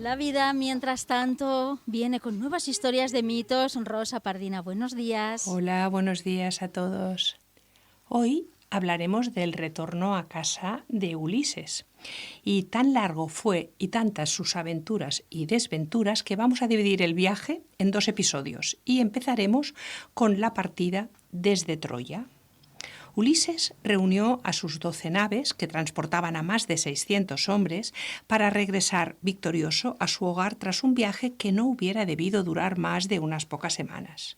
La vida, mientras tanto, viene con nuevas historias de mitos. Rosa Pardina, buenos días. Hola, buenos días a todos. Hoy hablaremos del retorno a casa de Ulises. Y tan largo fue y tantas sus aventuras y desventuras que vamos a dividir el viaje en 2 episodios y empezaremos con la partida desde Troya. Ulises reunió a sus 12 naves, que transportaban a más de 600 hombres, para regresar victorioso a su hogar tras un viaje que no hubiera debido durar más de unas pocas semanas.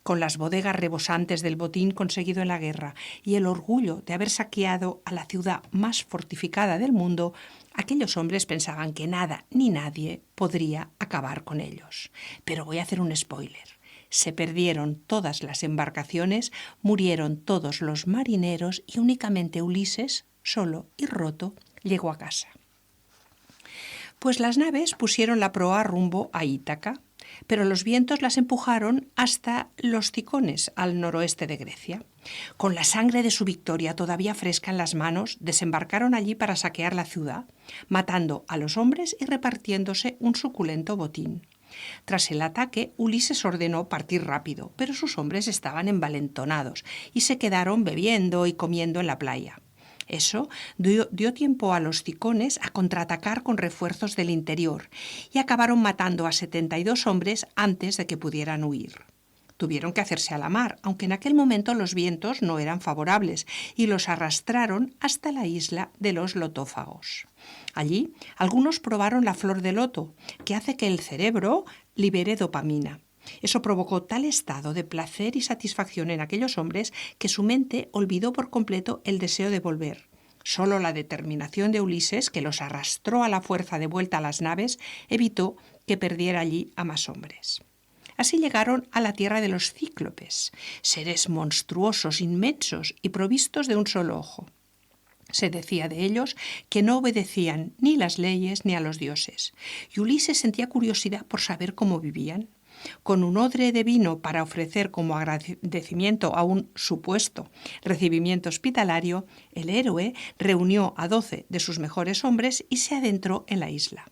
Con las bodegas rebosantes del botín conseguido en la guerra y el orgullo de haber saqueado a la ciudad más fortificada del mundo, aquellos hombres pensaban que nada ni nadie podría acabar con ellos. Pero voy a hacer un spoiler. Se perdieron todas las embarcaciones, murieron todos los marineros y únicamente Ulises, solo y roto, llegó a casa. Pues las naves pusieron la proa rumbo a Ítaca, pero los vientos las empujaron hasta los Cicones, al noroeste de Grecia. Con la sangre de su victoria todavía fresca en las manos, desembarcaron allí para saquear la ciudad, matando a los hombres y repartiéndose un suculento botín. Tras el ataque, Ulises ordenó partir rápido, pero sus hombres estaban envalentonados y se quedaron bebiendo y comiendo en la playa. Eso dio tiempo a los Cicones a contraatacar con refuerzos del interior y acabaron matando a 72 hombres antes de que pudieran huir. Tuvieron que hacerse a la mar, aunque en aquel momento los vientos no eran favorables, y los arrastraron hasta la isla de los lotófagos. Allí, algunos probaron la flor de loto, que hace que el cerebro libere dopamina. Eso provocó tal estado de placer y satisfacción en aquellos hombres que su mente olvidó por completo el deseo de volver. Solo la determinación de Ulises, que los arrastró a la fuerza de vuelta a las naves, evitó que perdiera allí a más hombres. Así llegaron a la tierra de los cíclopes, seres monstruosos, inmensos y provistos de un solo ojo. Se decía de ellos que no obedecían ni las leyes ni a los dioses, y Ulises sentía curiosidad por saber cómo vivían. Con un odre de vino para ofrecer como agradecimiento a un supuesto recibimiento hospitalario, el héroe reunió a 12 de sus mejores hombres y se adentró en la isla.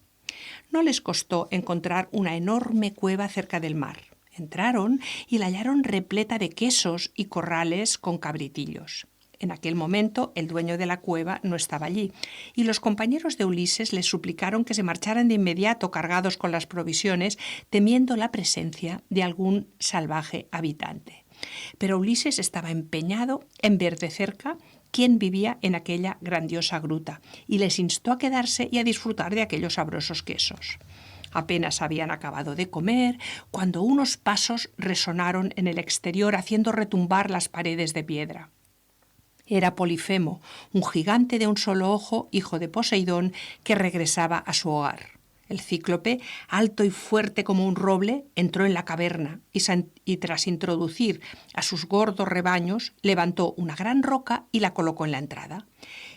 No les costó encontrar una enorme cueva cerca del mar. Entraron y la hallaron repleta de quesos y corrales con cabritillos. En aquel momento el dueño de la cueva no estaba allí, y los compañeros de Ulises les suplicaron que se marcharan de inmediato cargados con las provisiones, temiendo la presencia de algún salvaje habitante. Pero Ulises estaba empeñado en ver de cerca quién vivía en aquella grandiosa gruta, y les instó a quedarse y a disfrutar de aquellos sabrosos quesos. Apenas habían acabado de comer cuando unos pasos resonaron en el exterior haciendo retumbar las paredes de piedra. Era Polifemo, un gigante de un solo ojo, hijo de Poseidón, que regresaba a su hogar. El cíclope, alto y fuerte como un roble, entró en la caverna y tras introducir a sus gordos rebaños, levantó una gran roca y la colocó en la entrada.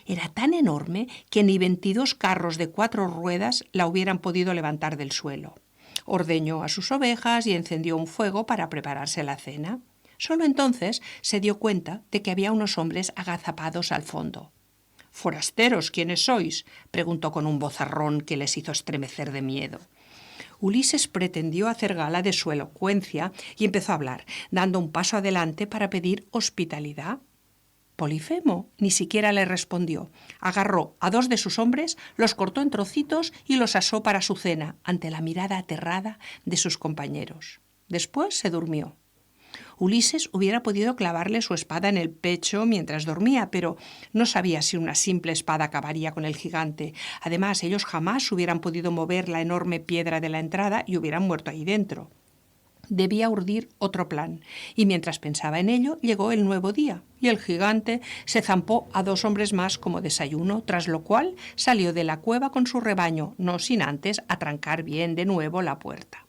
Era tan enorme que ni 22 carros de 4 ruedas la hubieran podido levantar del suelo. Ordeñó a sus ovejas y encendió un fuego para prepararse la cena. Solo entonces se dio cuenta de que había unos hombres agazapados al fondo. «¿Forasteros, quiénes sois?», preguntó con un vozarrón que les hizo estremecer de miedo. Ulises pretendió hacer gala de su elocuencia y empezó a hablar, dando un paso adelante para pedir hospitalidad. Polifemo ni siquiera le respondió. Agarró a 2 de sus hombres, los cortó en trocitos y los asó para su cena, ante la mirada aterrada de sus compañeros. Después se durmió. Ulises hubiera podido clavarle su espada en el pecho mientras dormía, pero no sabía si una simple espada acabaría con el gigante. Además, ellos jamás hubieran podido mover la enorme piedra de la entrada y hubieran muerto ahí dentro. Debía urdir otro plan, y mientras pensaba en ello, llegó el nuevo día, y el gigante se zampó a 2 hombres más como desayuno, tras lo cual salió de la cueva con su rebaño, no sin antes atrancar bien de nuevo la puerta.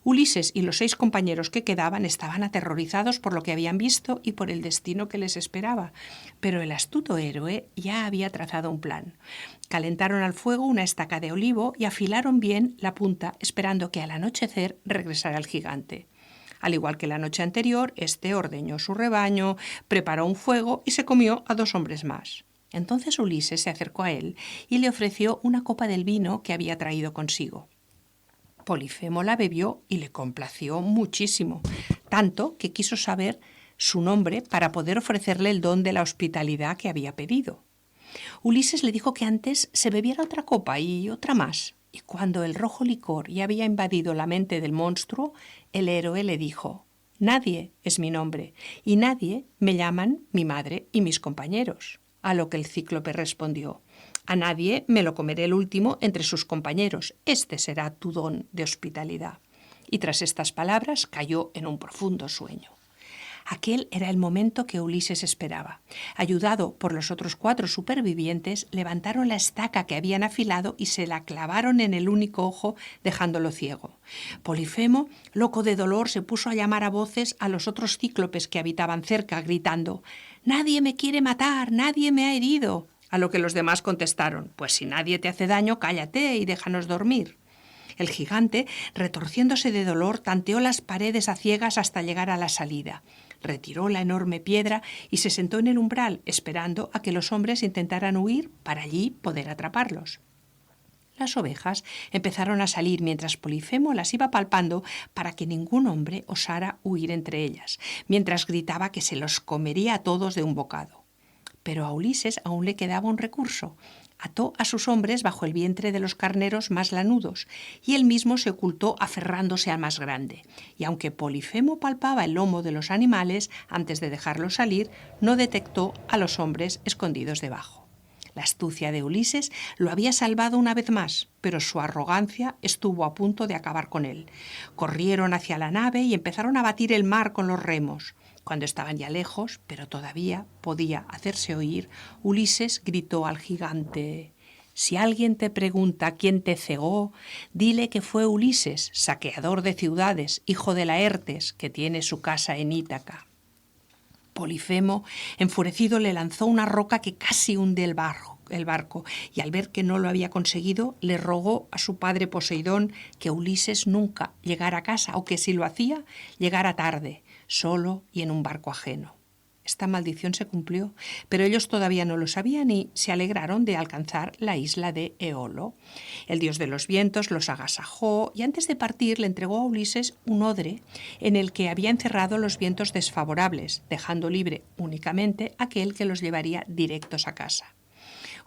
Ulises y los 6 compañeros que quedaban estaban aterrorizados por lo que habían visto y por el destino que les esperaba, pero el astuto héroe ya había trazado un plan. Calentaron al fuego una estaca de olivo y afilaron bien la punta, esperando que al anochecer regresara el gigante. Al igual que la noche anterior, este ordeñó su rebaño, preparó un fuego y se comió a 2 hombres más. Entonces Ulises se acercó a él y le ofreció una copa del vino que había traído consigo. Polifemo la bebió y le complació muchísimo, tanto que quiso saber su nombre para poder ofrecerle el don de la hospitalidad que había pedido. Ulises le dijo que antes se bebiera otra copa y otra más, y cuando el rojo licor ya había invadido la mente del monstruo, el héroe le dijo: «Nadie es mi nombre, y nadie me llaman mi madre y mis compañeros». A lo que el cíclope respondió: «A nadie me lo comeré el último entre sus compañeros, este será tu don de hospitalidad». Y tras estas palabras cayó en un profundo sueño. Aquel era el momento que Ulises esperaba. Ayudado por los otros 4 supervivientes, levantaron la estaca que habían afilado y se la clavaron en el único ojo, dejándolo ciego. Polifemo, loco de dolor, se puso a llamar a voces a los otros cíclopes que habitaban cerca, gritando: «¡Nadie me quiere matar! ¡Nadie me ha herido!». A lo que los demás contestaron: «Pues si nadie te hace daño, cállate y déjanos dormir». El gigante, retorciéndose de dolor, tanteó las paredes a ciegas hasta llegar a la salida. Retiró la enorme piedra y se sentó en el umbral, esperando a que los hombres intentaran huir para allí poder atraparlos. Las ovejas empezaron a salir mientras Polifemo las iba palpando para que ningún hombre osara huir entre ellas, mientras gritaba que se los comería a todos de un bocado. Pero a Ulises aún le quedaba un recurso. Ató a sus hombres bajo el vientre de los carneros más lanudos y él mismo se ocultó aferrándose al más grande. Y aunque Polifemo palpaba el lomo de los animales antes de dejarlos salir, no detectó a los hombres escondidos debajo. La astucia de Ulises lo había salvado una vez más, pero su arrogancia estuvo a punto de acabar con él. Corrieron hacia la nave y empezaron a batir el mar con los remos. Cuando estaban ya lejos, pero todavía podía hacerse oír, Ulises gritó al gigante: «Si alguien te pregunta quién te cegó, dile que fue Ulises, saqueador de ciudades, hijo de Laertes, que tiene su casa en Ítaca». Polifemo, enfurecido, le lanzó una roca que casi hunde el barco, y al ver que no lo había conseguido, le rogó a su padre Poseidón que Ulises nunca llegara a casa, o que si lo hacía, llegara tarde, solo y en un barco ajeno. Esta maldición se cumplió, pero ellos todavía no lo sabían y se alegraron de alcanzar la isla de Eolo. El dios de los vientos los agasajó y antes de partir le entregó a Ulises un odre en el que había encerrado los vientos desfavorables, dejando libre únicamente aquel que los llevaría directos a casa.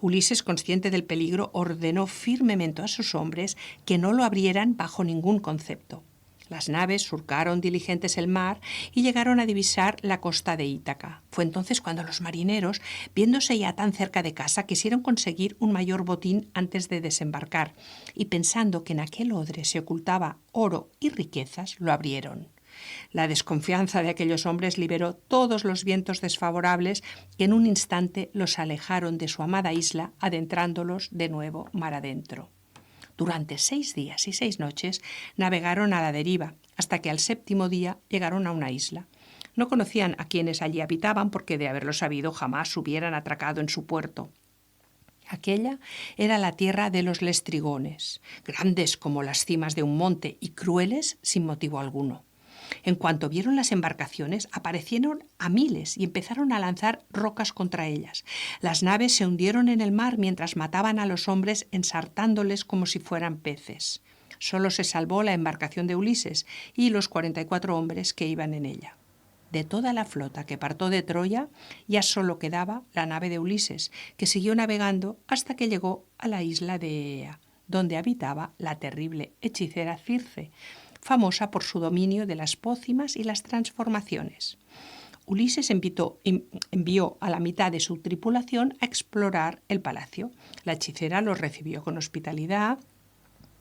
Ulises, consciente del peligro, ordenó firmemente a sus hombres que no lo abrieran bajo ningún concepto. Las naves surcaron diligentes el mar y llegaron a divisar la costa de Ítaca. Fue entonces cuando los marineros, viéndose ya tan cerca de casa, quisieron conseguir un mayor botín antes de desembarcar, y pensando que en aquel odre se ocultaba oro y riquezas, lo abrieron. La desconfianza de aquellos hombres liberó todos los vientos desfavorables que en un instante los alejaron de su amada isla, adentrándolos de nuevo mar adentro. Durante 6 días y 6 noches navegaron a la deriva, hasta que al 7º día llegaron a una isla. No conocían a quienes allí habitaban porque, de haberlo sabido, jamás hubieran atracado en su puerto. Aquella era la tierra de los lestrigones, grandes como las cimas de un monte y crueles sin motivo alguno. En cuanto vieron las embarcaciones, aparecieron a miles y empezaron a lanzar rocas contra ellas. Las naves se hundieron en el mar mientras mataban a los hombres ensartándoles como si fueran peces. Solo se salvó la embarcación de Ulises y los 44 hombres que iban en ella. De toda la flota que partió de Troya, ya solo quedaba la nave de Ulises, que siguió navegando hasta que llegó a la isla de Ea, donde habitaba la terrible hechicera Circe, famosa por su dominio de las pócimas y las transformaciones. Ulises envió a la mitad de su tripulación a explorar el palacio. La hechicera los recibió con hospitalidad,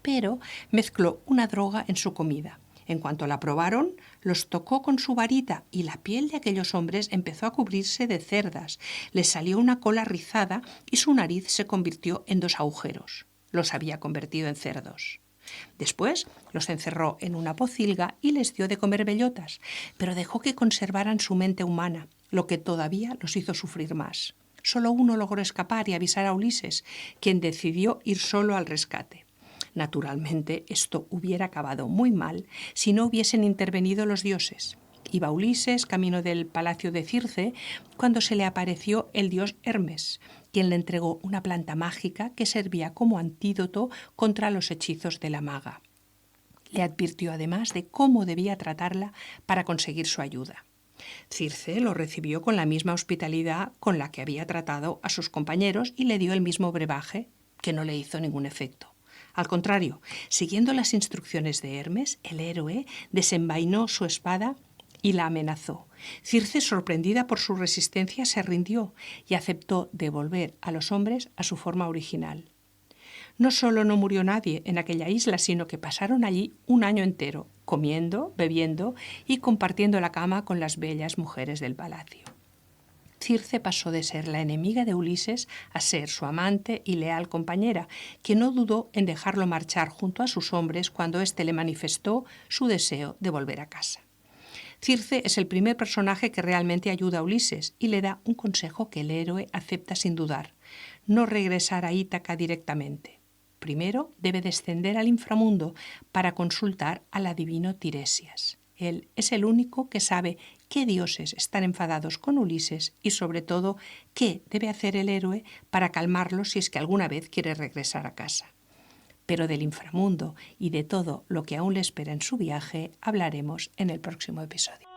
pero mezcló una droga en su comida. En cuanto la probaron, los tocó con su varita y la piel de aquellos hombres empezó a cubrirse de cerdas. Les salió una cola rizada y su nariz se convirtió en 2 agujeros. Los había convertido en cerdos. Después los encerró en una pocilga y les dio de comer bellotas, pero dejó que conservaran su mente humana, lo que todavía los hizo sufrir más. Solo uno logró escapar y avisar a Ulises, quien decidió ir solo al rescate. Naturalmente, esto hubiera acabado muy mal si no hubiesen intervenido los dioses. Iba Ulises camino del palacio de Circe cuando se le apareció el dios Hermes, quien le entregó una planta mágica que servía como antídoto contra los hechizos de la maga. Le advirtió además de cómo debía tratarla para conseguir su ayuda. Circe lo recibió con la misma hospitalidad con la que había tratado a sus compañeros y le dio el mismo brebaje, que no le hizo ningún efecto. Al contrario, siguiendo las instrucciones de Hermes, el héroe desenvainó su espada y la amenazó. Circe, sorprendida por su resistencia, se rindió y aceptó devolver a los hombres a su forma original. No solo no murió nadie en aquella isla, sino que pasaron allí un año entero, comiendo, bebiendo y compartiendo la cama con las bellas mujeres del palacio. Circe pasó de ser la enemiga de Ulises a ser su amante y leal compañera, que no dudó en dejarlo marchar junto a sus hombres cuando éste le manifestó su deseo de volver a casa. Circe es el primer personaje que realmente ayuda a Ulises y le da un consejo que el héroe acepta sin dudar: no regresar a Ítaca directamente. Primero debe descender al inframundo para consultar al adivino Tiresias. Él es el único que sabe qué dioses están enfadados con Ulises y, sobre todo, qué debe hacer el héroe para calmarlos si es que alguna vez quiere regresar a casa. Pero del inframundo y de todo lo que aún le espera en su viaje hablaremos en el próximo episodio.